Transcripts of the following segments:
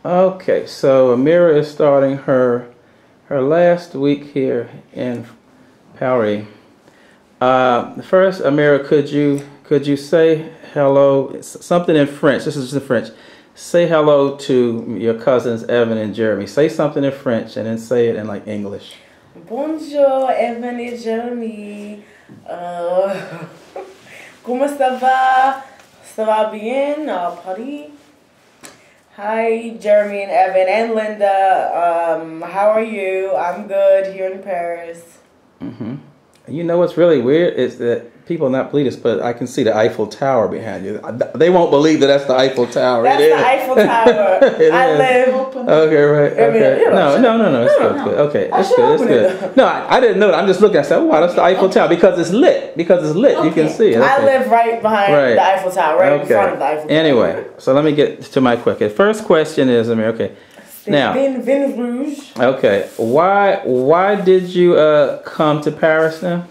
Okay, so Amirah is starting her last week here in Paris. First, Amirah, could you say hello? Something in French. This is in French. Say hello to your cousins Evan and Jeremy. Say something in French and then say it in like English. Bonjour, Evan et Jeremy. Comment ça va? Ça va bien, Paris? Hi, Jeremy and Evan and Linda. How are you? I'm good here in Paris. You know what's really weird is that people not believe this, but I can see the Eiffel Tower behind you. They won't believe that that's the Eiffel Tower. That's the Eiffel Tower. I live. Okay, right. Okay. No. It's good. Okay, it's good. No, I didn't know that. I'm just looking. I said, "Wow, that's the Eiffel Tower," because it's lit. Okay. You can see it. Okay. I live right behind the Eiffel Tower, right in front of the Eiffel Tower. Anyway, so let me get to my question. First question is, Amir. Okay. Now, Vin Rouge. Okay, why did you come to Paris now?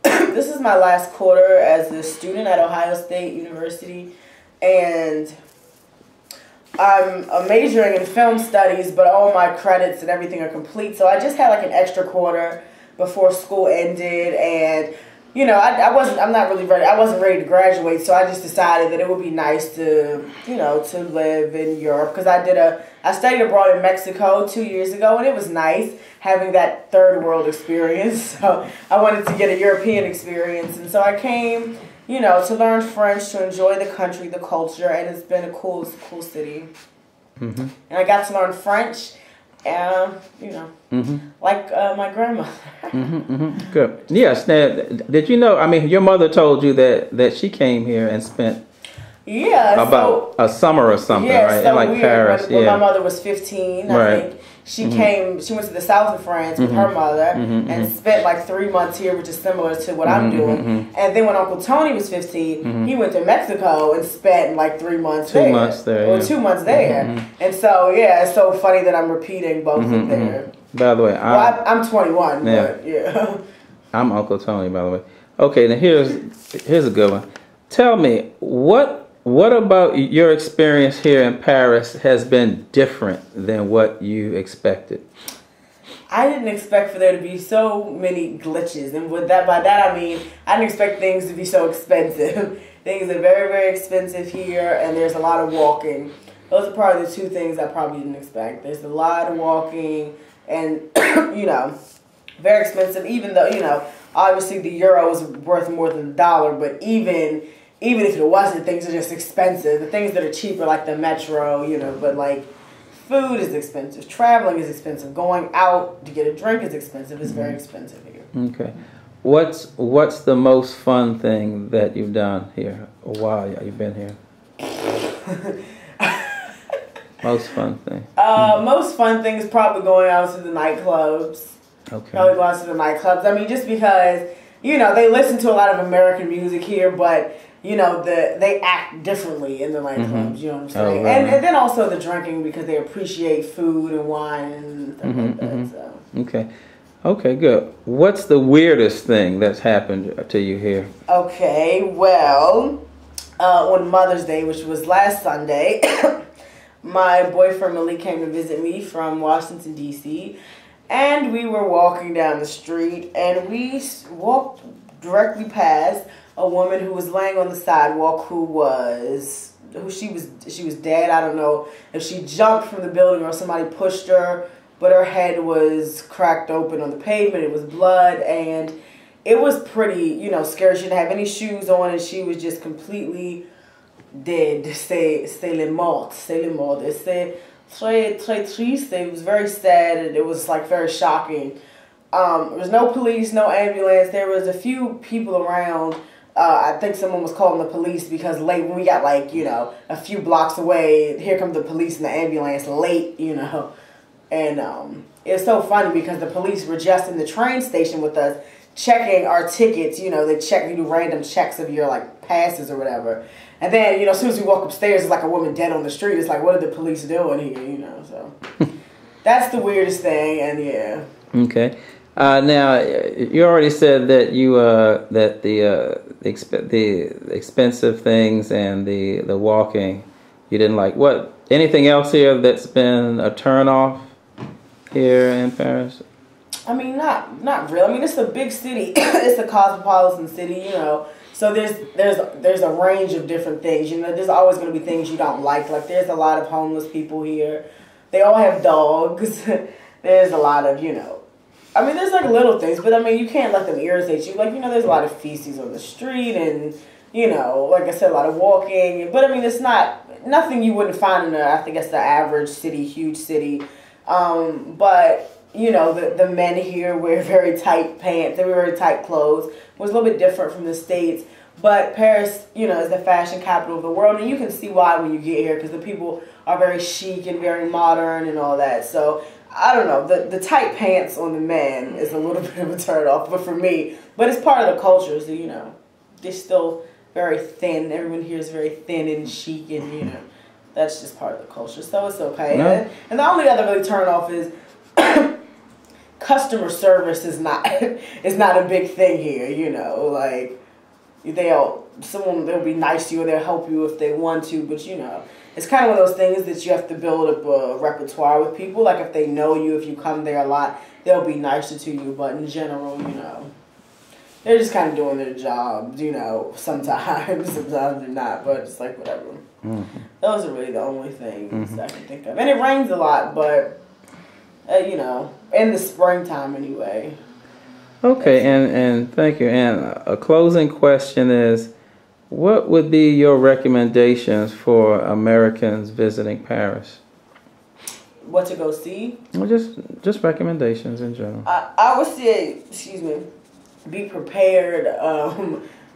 This is my last quarter as a student at Ohio State University, and I'm majoring in film studies, but all my credits and everything are complete. So I just had like an extra quarter before school ended, and I wasn't ready to graduate, so I just decided that it would be nice to live in Europe, because I studied abroad in Mexico 2 years ago, and it was nice having that third world experience. So I wanted to get a European experience, and so I came, to learn French, to enjoy the country, the culture, and it's been a cool city. And I got to learn French. Like my grandmother. Good. Yes. Now, did you know? I mean, your mother told you that she came here and spent about a summer or something, right? So in like weird. Paris. When my mother was 15, I think she came. She went to the south of France with her mother and spent like 3 months here, which is similar to what I'm doing. And then when Uncle Tony was 15, he went to Mexico and spent like 3 months there. 2 months there. Or 2 months there. And so it's so funny that I'm repeating both of there. By the way, I'm 21. But yeah. I'm Uncle Tony, by the way. Okay, now here's a good one. Tell me, what about your experience here in Paris has been different than what you expected? I didn't expect for there to be so many glitches, and by that I mean I didn't expect things to be so expensive. Things are very, very expensive here, and there's a lot of walking. Those are probably the two things I probably didn't expect. There's a lot of walking, and very expensive. Even though obviously the euro is worth more than the dollar, but even if it wasn't, things are just expensive. The things that are cheaper, like the metro, but like food is expensive, traveling is expensive, going out to get a drink is expensive. It's very expensive here. Okay. What's the most fun thing that you've done here while you've been here? Most fun thing. Most fun thing is probably going out to the nightclubs. Okay. Probably going out to the nightclubs. I mean, just because they listen to a lot of American music here, but they act differently in the nightclubs. You know what I'm saying? Oh, right. And then also the drinking, because they appreciate food and wine and stuff like that. So. Okay, good. What's the weirdest thing that's happened to you here? Okay, well, on Mother's Day, which was last Sunday, my boyfriend Malik came to visit me from Washington, D.C., and we were walking down the street, and we walked directly past a woman who was laying on the sidewalk she was dead. I don't know if she jumped from the building or somebody pushed her, but her head was cracked open on the pavement. It was blood, and it was pretty, scary. She didn't have any shoes on, and she was just completely dead. C'est le mort. C'est très, très triste. It was very sad, and it was like very shocking. There was no police, no ambulance. There was a few people around. I think someone was calling the police because late, when we got a few blocks away, here come the police and the ambulance late, And it's so funny because the police were just in the train station with us checking our tickets. They do random checks of your passes or whatever. And then, as soon as we walk upstairs, it's like a woman dead on the street. It's like, what are the police doing here, so. That's the weirdest thing, and yeah. Okay. Now, you already said that the expensive things and the walking, you didn't like. What? Anything else here that's been a turn off here in Paris? I mean, not really. I mean, it's a big city. It's a cosmopolitan city, you know. So there's a range of different things. You know, there's always going to be things you don't like. Like there's a lot of homeless people here. They all have dogs. There's a lot of, you know. I mean, there's like little things, but I mean, you can't let them irritate you. Like, you know, there's a lot of feces on the street, and you know, like I said, a lot of walking. But I mean, it's nothing you wouldn't find in I think it's the average city, huge city. But you know, the men here wear very tight pants. They wear very tight clothes. It was a little bit different from the States. But Paris, you know, is the fashion capital of the world. And you can see why when you get here, because the people are very chic and very modern and all that. So, I don't know. The tight pants on the men is a little bit of a turn off. But for me, but it's part of the culture. So, you know, they're still very thin. Everyone here is very thin and chic, and, you know, that's just part of the culture. So, it's okay. No. And the only other really turn off is customer service is not a big thing here, you know, like they'll be nice to you and they'll help you if they want to, but you know, it's kind of one of those things that you have to build up a repertoire with people. Like if they know you, if you come there a lot, they'll be nicer to you, but in general, you know, they're just kind of doing their job, you know, sometimes they're not, but it's like whatever. Mm-hmm. Those are really the only things I can think of. And it rains a lot, but you know, in the springtime anyway. Okay, and thank you. And a closing question is, what would be your recommendations for Americans visiting Paris? What to go see? Well, just recommendations in general. I would say, be prepared,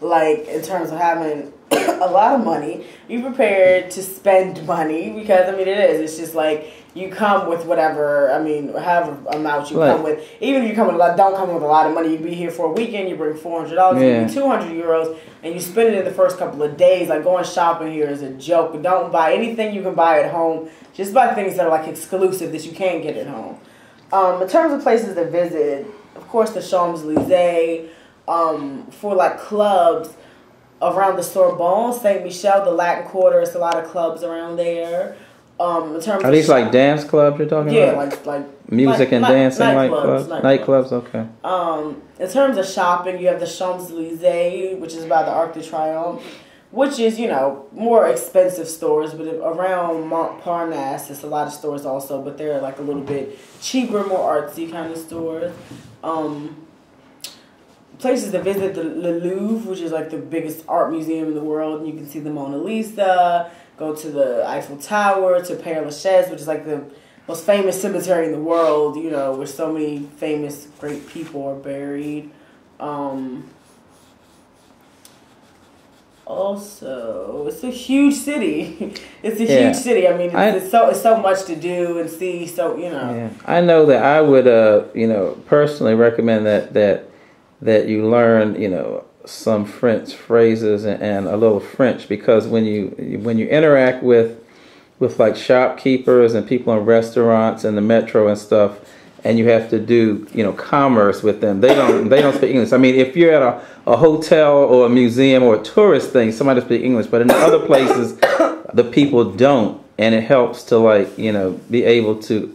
like in terms of having a lot of money. Be prepared to spend money, because I mean it is. It's just like you come with whatever. I mean, however amount you come with. Even if you come with don't come with a lot of money. You be here for a weekend. You bring $400. You bring 200 euros, and you spend it in the first couple of days. Like going shopping here is a joke. Don't buy anything you can buy at home. Just buy things that are like exclusive that you can't get at home. In terms of places to visit, of course, the Champs-Élysées. For like clubs around the Sorbonne, Saint Michel, the Latin Quarter, it's a lot of clubs around there. In terms are these like dance clubs you're talking about? Yeah, like music and dancing, like clubs. Nightclubs, okay. In terms of shopping, you have the Champs-Élysées, which is by the Arc de Triomphe, which is, you know, more expensive stores, but around Montparnasse, it's a lot of stores also, but they're like a little bit cheaper, more artsy kind of stores. Places to visit, the Louvre, which is like the biggest art museum in the world, and you can see the Mona Lisa. Go to the Eiffel Tower, to Père Lachaise, which is like the most famous cemetery in the world, you know, where so many famous, great people are buried. Also, it's a huge city. It's a huge city. I mean, it's so much to do and see. So you know. Yeah. I know that I would, you know, personally recommend that you learn, you know, some French phrases and a little French, because when you interact with like shopkeepers and people in restaurants and the metro and stuff, and you have to do, you know, commerce with them, they don't speak English. I mean, if you're at a hotel or a museum or a tourist thing, somebody speaks English, but in other places the people don't, and it helps to, like, you know, be able to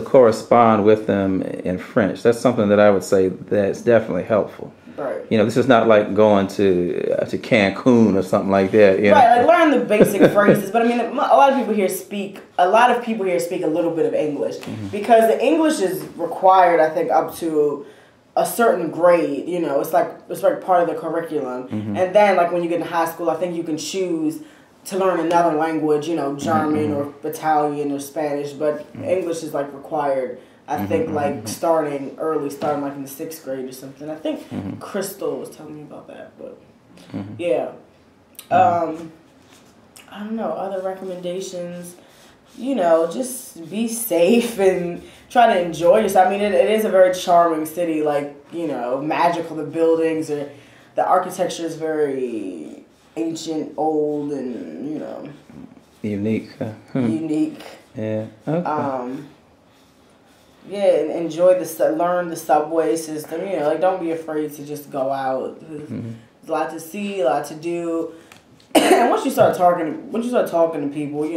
correspond with them in French. That's something that I would say that's definitely helpful. Right. You know, this is not like going to Cancun or something like that. You know? Right, like learn the basic phrases. But I mean, a lot of people here speak a little bit of English, because the English is required, I think, up to a certain grade. You know, it's like part of the curriculum. And then, like when you get in high school, I think you can choose to learn another language. You know, German or Italian or Spanish. But English is like required. I think like starting like in the 6th grade or something. I think Crystal was telling me about that, but yeah. I don't know, other recommendations, you know, just be safe and try to enjoy yourself. I mean, it is a very charming city, like, you know, magical. The buildings the architecture is very ancient, old, and, you know. Unique. Unique. Yeah, okay. Yeah, and enjoy learn the subway system. You know, like don't be afraid to just go out. There's a lot to see, a lot to do. And once you start talking to people,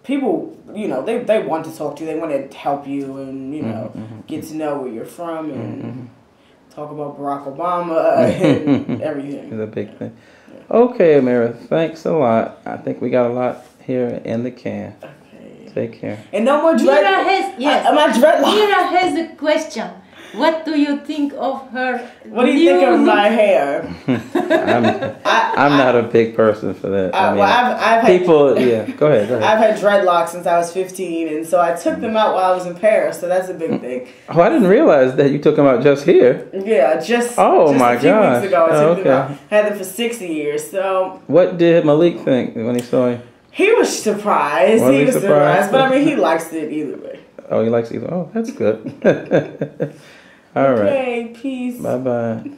people, they want to talk to you. They want to help you and, get to know where you're from and talk about Barack Obama and everything. It's a big thing. Okay, Amirah, thanks a lot. I think we got a lot here in the can. Okay. Take care. And no more dreadlocks. My dreadlocks. Amirah has a question. What do you think of her? What do you think of my hair? I'm not a big person for that. I've had people. Yeah, go ahead. I've had dreadlocks since I was 15, and so I took them out while I was in Paris. So that's a big thing. Oh, I didn't realize that you took them out just here. Yeah, just my a few gosh. weeks ago I took them Okay. out. Had them for 60 years. So what did Malik think when he saw you? he was surprised. Was he he was surprised? but I mean, he likes it either way. Oh, he likes either. Oh, that's good. All right. Okay, peace. Bye-bye.